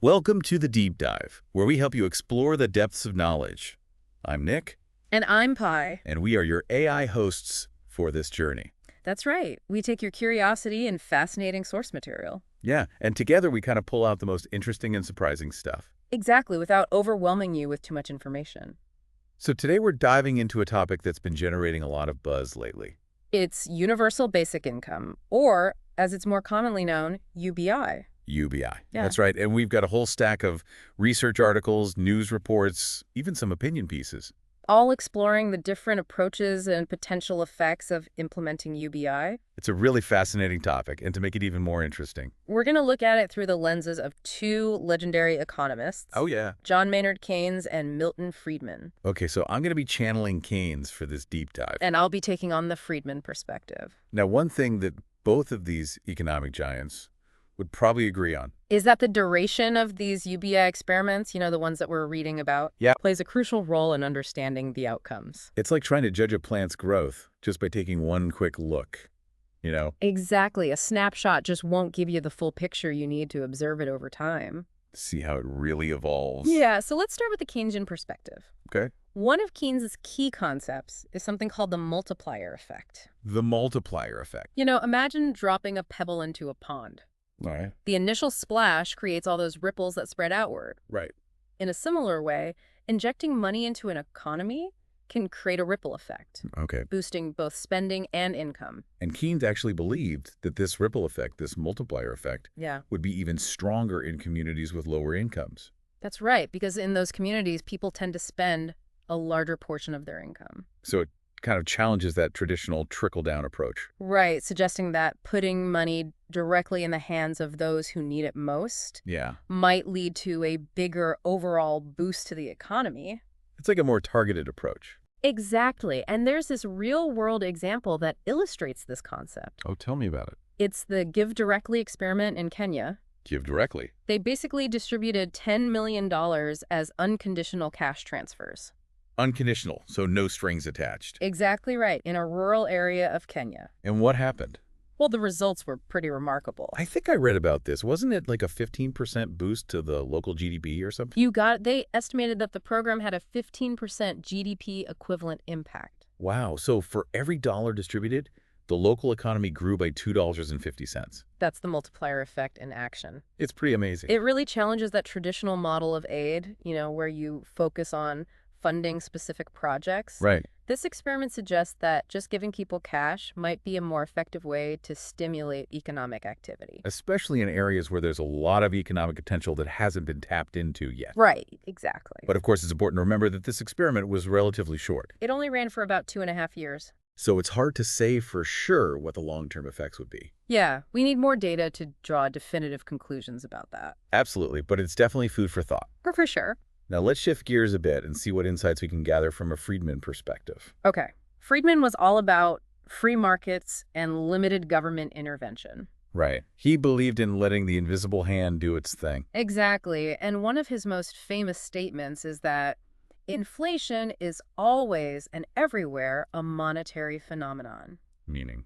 Welcome to the Deep Dive, where we help you explore the depths of knowledge. I'm Nick, And I'm Pi. and we are your AI hosts for this journey. That's right. We take your curiosity and fascinating source material. Yeah, and together we kind of pull out the most interesting and surprising stuff. Exactly, without overwhelming you with too much information. So today we're diving into a topic that's been generating a lot of buzz lately. It's universal basic income, or, as it's more commonly known, UBI. UBI. Yeah. That's right, and we've got a whole stack of research articles, news reports, even some opinion pieces. All exploring the different approaches and potential effects of implementing UBI. It's a really fascinating topic, and to make it even more interesting. We're going to look at it through the lenses of two legendary economists. Oh, yeah. John Maynard Keynes and Milton Friedman. Okay, so I'm going to be channeling Keynes for this deep dive. And I'll be taking on the Friedman perspective. Now, one thing that both of these economic giants would probably agree on. Is that the duration of these UBI experiments, the ones that we're reading about, Yeah. plays a crucial role in understanding the outcomes. It's like trying to judge a plant's growth just by taking one quick look, Exactly. A snapshot just won't give you the full picture you need to observe it over time. see how it really evolves. Yeah, so let's start with the Keynesian perspective. Okay. One of Keynes's key concepts is something called the multiplier effect. The multiplier effect. Imagine dropping a pebble into a pond. All right. The initial splash creates all those ripples that spread outward. Right. In a similar way, injecting money into an economy can create a ripple effect, Okay. boosting both spending and income. And Keynes actually believed that this ripple effect, this multiplier effect, Yeah, would be even stronger in communities with lower incomes. that's right, because in those communities, people tend to spend a larger portion of their income. So it kind of challenges that traditional trickle-down approach. Right, suggesting that putting money directly in the hands of those who need it most Yeah. might lead to a bigger overall boost to the economy. It's like a more targeted approach. Exactly, and there's this real-world example that illustrates this concept. Oh, tell me about it. It's the Give Directly experiment in Kenya. Give directly. They basically distributed $10 million as unconditional cash transfers. Unconditional, so no strings attached. Exactly right, in a rural area of Kenya. And what happened? Well, the results were pretty remarkable. I think I read about this. Wasn't it like a 15% boost to the local GDP or something? They estimated that the program had a 15% GDP equivalent impact. Wow. So for every dollar distributed, the local economy grew by $2.50. That's the multiplier effect in action. It's pretty amazing. It really challenges that traditional model of aid, where you focus on funding specific projects. Right. This experiment suggests that just giving people cash might be a more effective way to stimulate economic activity. Especially in areas where there's a lot of economic potential that hasn't been tapped into yet. Right, exactly. But of course, it's important to remember that this experiment was relatively short. It only ran for about 2.5 years. So it's hard to say for sure what the long-term effects would be. Yeah, we need more data to draw definitive conclusions about that. Absolutely, but it's definitely food for thought. For sure. Now let's shift gears a bit and see what insights we can gather from a Friedman perspective. Okay. Friedman was all about free markets and limited government intervention. Right. He believed in letting the invisible hand do its thing. Exactly. And one of his most famous statements is that inflation is always and everywhere a monetary phenomenon. Meaning?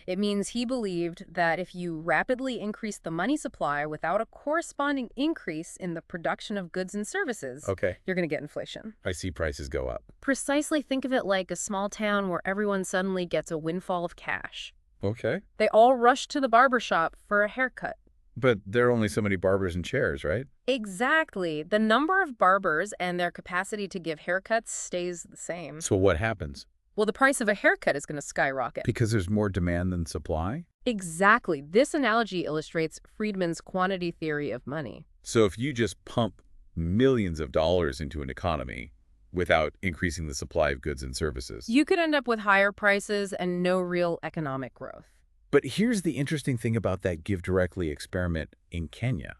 It means he believed that if you rapidly increase the money supply without a corresponding increase in the production of goods and services, Okay. you're going to get inflation. I see prices go up. Precisely, think of it like a small town where everyone suddenly gets a windfall of cash. Okay. They all rush to the barber shop for a haircut. But there are only so many barbers and chairs, right? Exactly. The number of barbers and their capacity to give haircuts stays the same. So what happens? Well, the price of a haircut is going to skyrocket. Because there's more demand than supply? Exactly. This analogy illustrates Friedman's quantity theory of money. So if you just pump millions of dollars into an economy without increasing the supply of goods and services. You could end up with higher prices and no real economic growth. But here's the interesting thing about that Give Directly experiment in Kenya.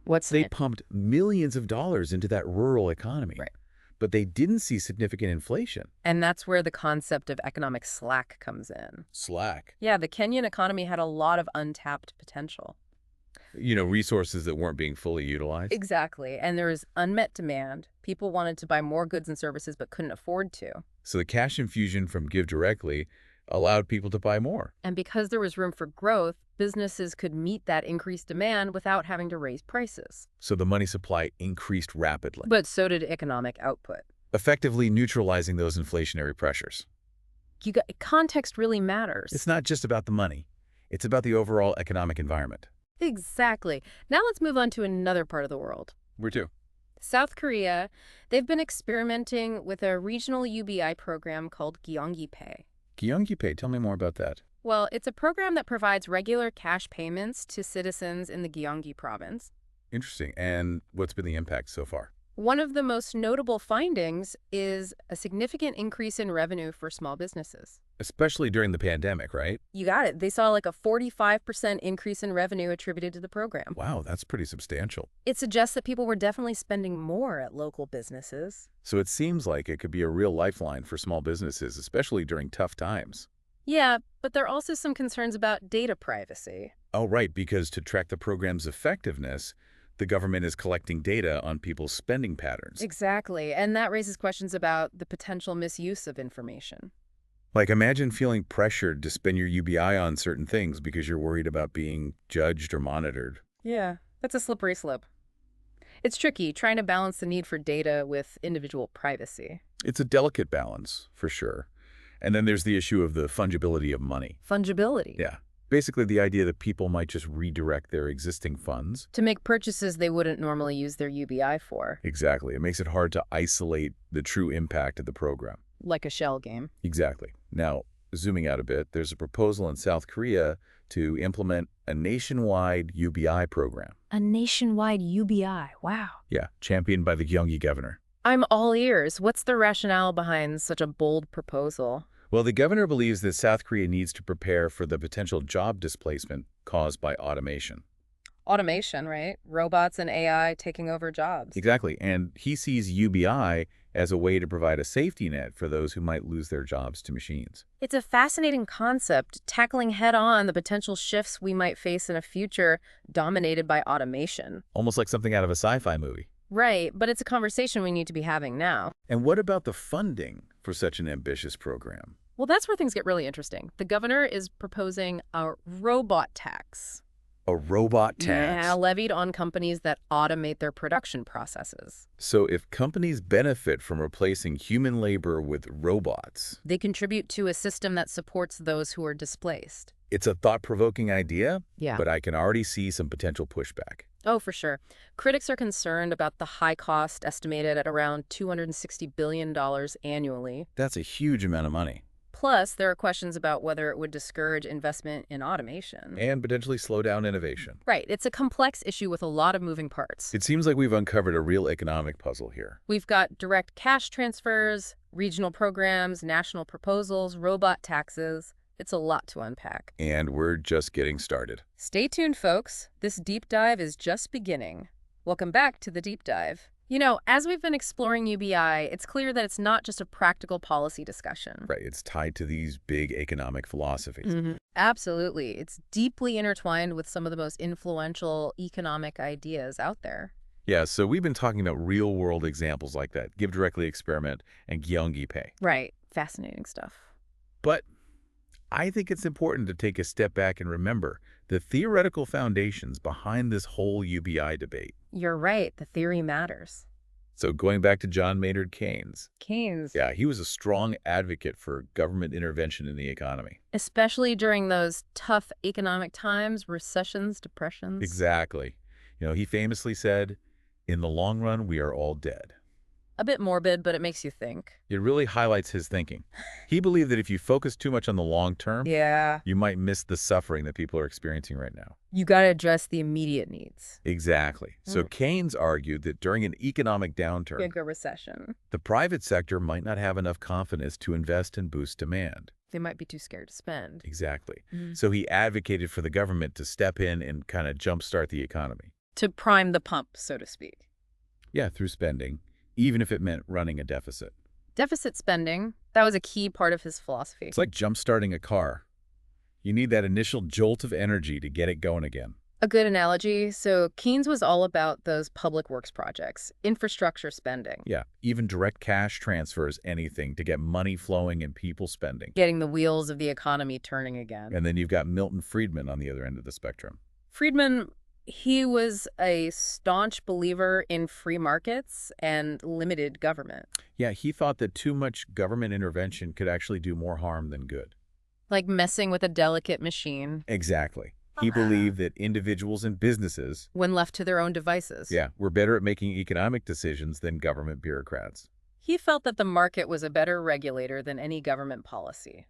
What's They it? pumped millions of dollars into that rural economy. Right. But they didn't see significant inflation. And that's where the concept of economic slack comes in. Slack. Yeah, the Kenyan economy had a lot of untapped potential. Resources that weren't being fully utilized. Exactly. And there was unmet demand. People wanted to buy more goods and services but couldn't afford to. So the cash infusion from Give Directly allowed people to buy more. And because there was room for growth, businesses could meet that increased demand without having to raise prices. So the money supply increased rapidly, But so did economic output. effectively neutralizing those inflationary pressures. Context really matters. It's not just about the money. It's about the overall economic environment. Exactly. Now let's move on to another part of the world. Where to? South Korea, they've been experimenting with a regional UBI program called Pay. Gyeonggi-pay, tell me more about that. Well, it's a program that provides regular cash payments to citizens in the Gyeonggi province. Interesting. And what's been the impact so far? One of the most notable findings is a significant increase in revenue for small businesses. Especially during the pandemic, right? You got it. They saw like a 45% increase in revenue attributed to the program. Wow, that's pretty substantial. It suggests that people were definitely spending more at local businesses. So it seems like it could be a real lifeline for small businesses, especially during tough times. Yeah, but there are also some concerns about data privacy. Oh, right, because to track the program's effectiveness, the government is collecting data on people's spending patterns. Exactly, and that raises questions about the potential misuse of information. Like, imagine feeling pressured to spend your UBI on certain things because you're worried about being judged or monitored. Yeah, that's a slippery slope. It's tricky trying to balance the need for data with individual privacy. It's a delicate balance, for sure. And then there's the issue of the fungibility of money. Fungibility. Yeah. Basically, the idea that people might just redirect their existing funds. To make purchases they wouldn't normally use their UBI for. Exactly. It makes it hard to isolate the true impact of the program. Like a shell game. Exactly. Now, zooming out a bit, there's a proposal in South Korea to implement a nationwide UBI program. A nationwide UBI. Wow. Yeah, championed by the Gyeonggi governor. I'm all ears. What's the rationale behind such a bold proposal? Well, the governor believes that South Korea needs to prepare for the potential job displacement caused by automation. Automation, right? Robots and AI taking over jobs. Exactly. And he sees UBI as a way to provide a safety net for those who might lose their jobs to machines. It's a fascinating concept, tackling head-on the potential shifts we might face in a future dominated by automation. Almost like something out of a sci-fi movie. Right, but it's a conversation we need to be having now. And what about the funding for such an ambitious program? Well, that's where things get really interesting. The governor is proposing a robot tax. A robot tax? Yeah, levied on companies that automate their production processes. So if companies benefit from replacing human labor with robots, They contribute to a system that supports those who are displaced. it's a thought-provoking idea, Yeah. but I can already see some potential pushback. Oh, for sure. Critics are concerned about the high cost estimated at around $260 billion annually. That's a huge amount of money. Plus, there are questions about whether it would discourage investment in automation. And potentially slow down innovation. Right. It's a complex issue with a lot of moving parts. It seems like we've uncovered a real economic puzzle here. We've got direct cash transfers, regional programs, national proposals, robot taxes. It's a lot to unpack. And we're just getting started. Stay tuned, folks. This deep dive is just beginning. Welcome back to the deep dive. You know, as we've been exploring UBI, it's clear that it's not just a practical policy discussion. Right, it's tied to these big economic philosophies. Absolutely. It's deeply intertwined with some of the most influential economic ideas out there. Yeah, so we've been talking about real-world examples like that, Give Directly Experiment and Gyeonggi-pay. Right. Fascinating stuff. But I think it's important to take a step back and remember the theoretical foundations behind this whole UBI debate. You're right. The theory matters. So going back to John Maynard Keynes. Keynes. Yeah, he was a strong advocate for government intervention in the economy. Especially during those tough economic times, recessions, depressions. Exactly. You know, he famously said, "In the long run, we are all dead." A bit morbid, but it makes you think. It really highlights his thinking. He believed that if you focus too much on the long term, Yeah. you might miss the suffering that people are experiencing right now. You got to address the immediate needs. Exactly. So Keynes argued that during an economic downturn, Bigger recession. the private sector might not have enough confidence to invest and boost demand. They might be too scared to spend. Exactly. So he advocated for the government to step in and kind of jumpstart the economy. To prime the pump, so to speak. Yeah, through spending, even if it meant running a deficit. Deficit spending, that was a key part of his philosophy. It's like jumpstarting a car. You need that initial jolt of energy to get it going again. A good analogy. So Keynes was all about those public works projects, infrastructure spending, Yeah, even direct cash transfers, anything to get money flowing and people spending. getting the wheels of the economy turning again. And then you've got Milton Friedman on the other end of the spectrum. Friedman, he was a staunch believer in free markets and limited government, Yeah, he thought that too much government intervention could actually do more harm than good. like messing with a delicate machine Exactly. He believed that individuals and businesses, when left to their own devices. yeah, were better at making economic decisions than government bureaucrats. He felt that the market was a better regulator than any government policy.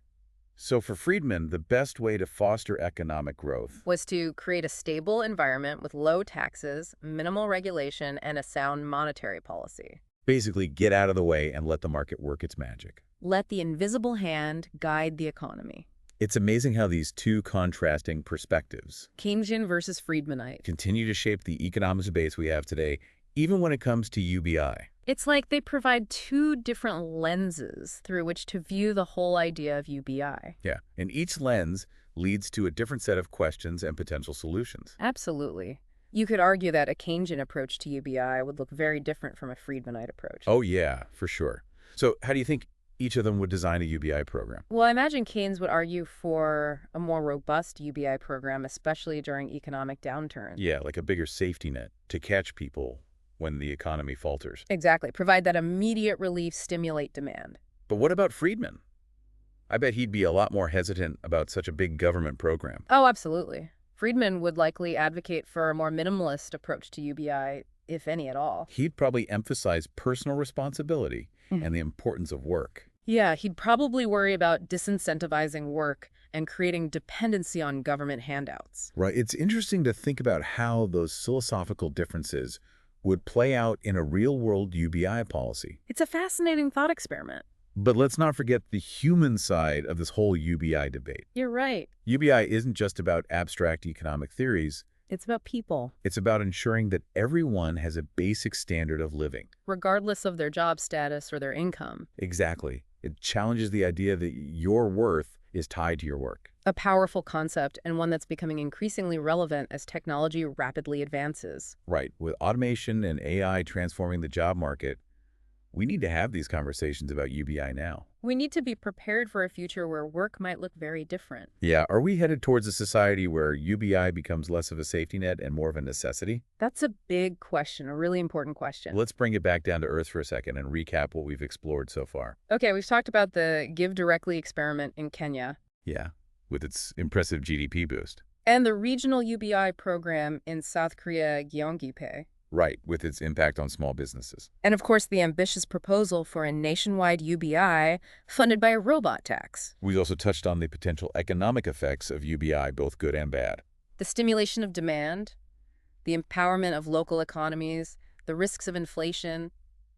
So for Friedman, the best way to foster economic growth, Was to create a stable environment with low taxes, minimal regulation, and a sound monetary policy. basically get out of the way and let the market work its magic. Let the invisible hand guide the economy. It's amazing how these two contrasting perspectives Keynesian versus Friedmanite. continue to shape the economic debate we have today, even when it comes to UBI. It's like they provide two different lenses through which to view the whole idea of UBI. Yeah, and each lens leads to a different set of questions and potential solutions. Absolutely. You could argue that a Keynesian approach to UBI would look very different from a Friedmanite approach. Oh yeah, for sure. So how do you think each of them would design a UBI program? Well, I imagine Keynes would argue for a more robust UBI program, especially during economic downturns. Yeah, like a bigger safety net to catch people when the economy falters. Exactly. Provide that immediate relief, stimulate demand. But what about Friedman? I bet he'd be a lot more hesitant about such a big government program. Oh, absolutely. Friedman would likely advocate for a more minimalist approach to UBI, if any at all. He'd probably emphasize personal responsibility Mhm. and the importance of work. Yeah, he'd probably worry about disincentivizing work and creating dependency on government handouts. Right. It's interesting to think about how those philosophical differences would play out in a real-world UBI policy. It's a fascinating thought experiment. But let's not forget the human side of this whole UBI debate. You're right. UBI isn't just about abstract economic theories. It's about people, It's about ensuring that everyone has a basic standard of living. regardless of their job status or their income. Exactly. It challenges the idea that your worth is tied to your work. A powerful concept and one that's becoming increasingly relevant as technology rapidly advances. Right. With automation and AI transforming the job market, we need to have these conversations about UBI now. We need to be prepared for a future where work might look very different. Yeah, are we headed towards a society where UBI becomes less of a safety net and more of a necessity? That's a big question, a really important question. Let's bring it back down to earth for a second and recap what we've explored so far. Okay, we've talked about the Give Directly experiment in Kenya Yeah, with its impressive GDP boost. and the regional UBI program in South Korea, Gyeonggi-tae. Right, with its impact on small businesses. And of course, the ambitious proposal for a nationwide UBI funded by a robot tax. We've also touched on the potential economic effects of UBI, both good and bad. The stimulation of demand, the empowerment of local economies, the risks of inflation,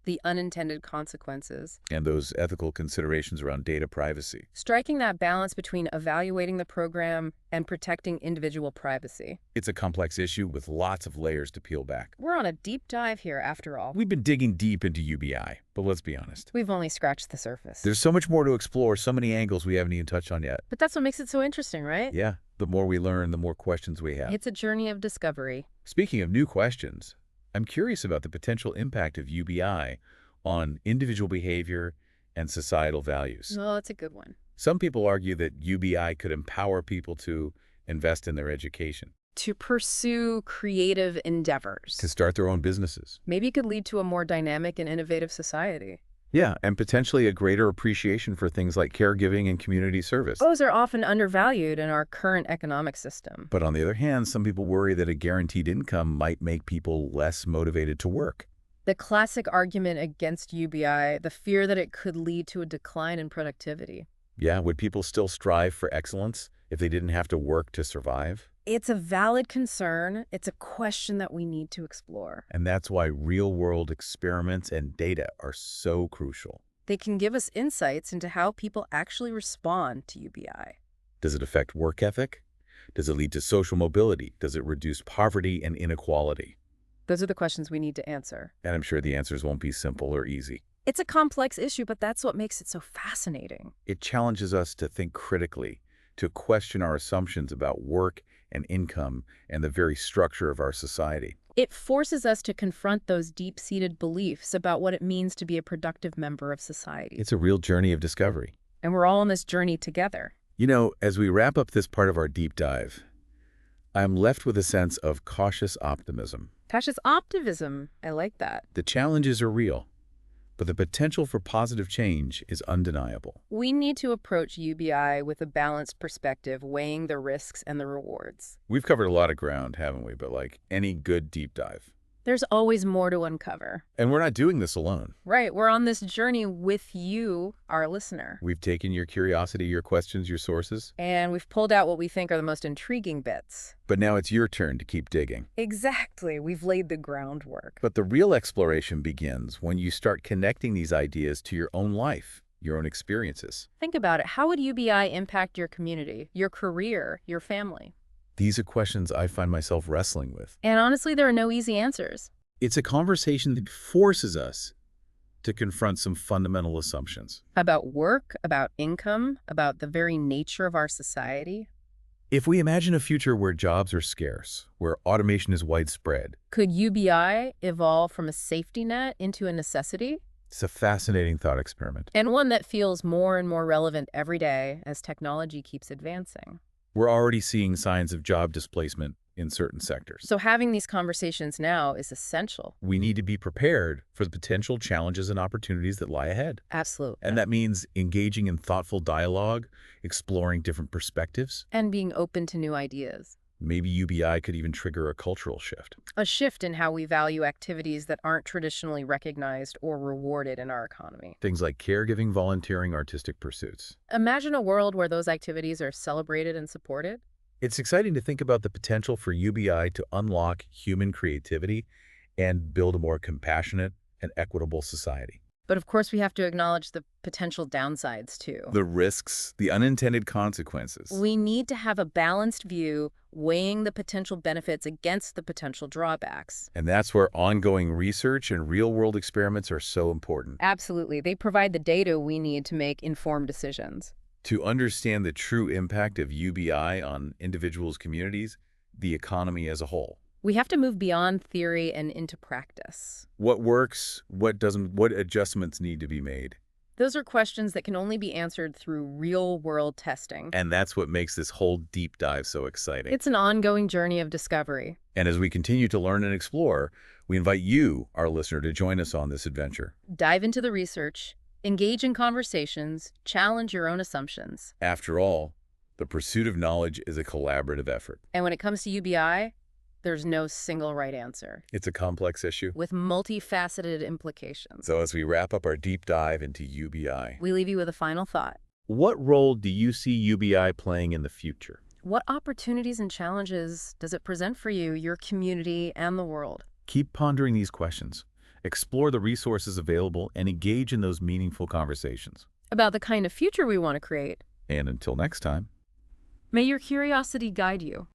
the unintended consequences. And those ethical considerations around data privacy. Striking that balance between evaluating the program and protecting individual privacy. It's a complex issue with lots of layers to peel back. We're on a deep dive here, after all. We've been digging deep into UBI, but let's be honest. We've only scratched the surface. There's so much more to explore, so many angles we haven't even touched on yet. But that's what makes it so interesting, right? Yeah, the more we learn, the more questions we have. It's a journey of discovery. Speaking of new questions, I'm curious about the potential impact of UBI on individual behavior and societal values. Well, that's a good one. Some people argue that UBI could empower people to invest in their education, To pursue creative endeavors. to start their own businesses. Maybe it could lead to a more dynamic and innovative society. Yeah, and potentially a greater appreciation for things like caregiving and community service. Those are often undervalued in our current economic system. But on the other hand, some people worry that a guaranteed income might make people less motivated to work. The classic argument against UBI, the fear that it could lead to a decline in productivity. Yeah, would people still strive for excellence if they didn't have to work to survive? It's a valid concern. It's a question that we need to explore. And that's why real-world experiments and data are so crucial. They can give us insights into how people actually respond to UBI. Does it affect work ethic? Does it lead to social mobility? Does it reduce poverty and inequality? Those are the questions we need to answer. And I'm sure the answers won't be simple or easy. It's a complex issue, but that's what makes it so fascinating. It challenges us to think critically, to question our assumptions about work and income and the very structure of our society. It forces us to confront those deep-seated beliefs about what it means to be a productive member of society. It's a real journey of discovery. And we're all on this journey together. You know, as we wrap up this part of our deep dive, I'm left with a sense of cautious optimism. Cautious optimism. I like that. The challenges are real, but the potential for positive change is undeniable. We need to approach UBI with a balanced perspective, weighing the risks and the rewards. We've covered a lot of ground, haven't we? But like any good deep dive. There's always more to uncover. And we're not doing this alone. Right. We're on this journey with you, our listener. We've taken your curiosity, your questions, your sources. And we've pulled out what we think are the most intriguing bits. But now it's your turn to keep digging. Exactly. We've laid the groundwork. But the real exploration begins when you start connecting these ideas to your own life, your own experiences. Think about it. How would UBI impact your community, your career, your family? These are questions I find myself wrestling with. And honestly, there are no easy answers. It's a conversation that forces us to confront some fundamental assumptions. About work, about income, about the very nature of our society. If we imagine a future where jobs are scarce, where automation is widespread, Could UBI evolve from a safety net into a necessity? it's a fascinating thought experiment. And one that feels more and more relevant every day as technology keeps advancing. We're already seeing signs of job displacement in certain sectors. So having these conversations now is essential. We need to be prepared for the potential challenges and opportunities that lie ahead. Absolutely. And that means engaging in thoughtful dialogue, exploring different perspectives. And being open to new ideas. Maybe UBI could even trigger a cultural shift. A shift in how we value activities that aren't traditionally recognized or rewarded in our economy. Things like caregiving, volunteering, artistic pursuits. Imagine a world where those activities are celebrated and supported. It's exciting to think about the potential for UBI to unlock human creativity and build a more compassionate and equitable society. But of course, we have to acknowledge the potential downsides too. The risks, the unintended consequences. We need to have a balanced view, weighing the potential benefits against the potential drawbacks. And that's where ongoing research and real-world experiments are so important. Absolutely. They provide the data we need to make informed decisions. To understand the true impact of UBI on individuals' communities, the economy as a whole. We have to move beyond theory and into practice. What works, what doesn't, what adjustments need to be made? Those are questions that can only be answered through real-world testing. And that's what makes this whole deep dive so exciting. It's an ongoing journey of discovery. And as we continue to learn and explore, we invite you, our listener, to join us on this adventure. Dive into the research, engage in conversations, challenge your own assumptions. After all, the pursuit of knowledge is a collaborative effort. And when it comes to UBI, there's no single right answer. It's a complex issue. With multifaceted implications. So as we wrap up our deep dive into UBI, We leave you with a final thought. what role do you see UBI playing in the future? What opportunities and challenges does it present for you, your community, and the world? Keep pondering these questions. Explore the resources available and engage in those meaningful conversations. About the kind of future we want to create. And until next time. May your curiosity guide you.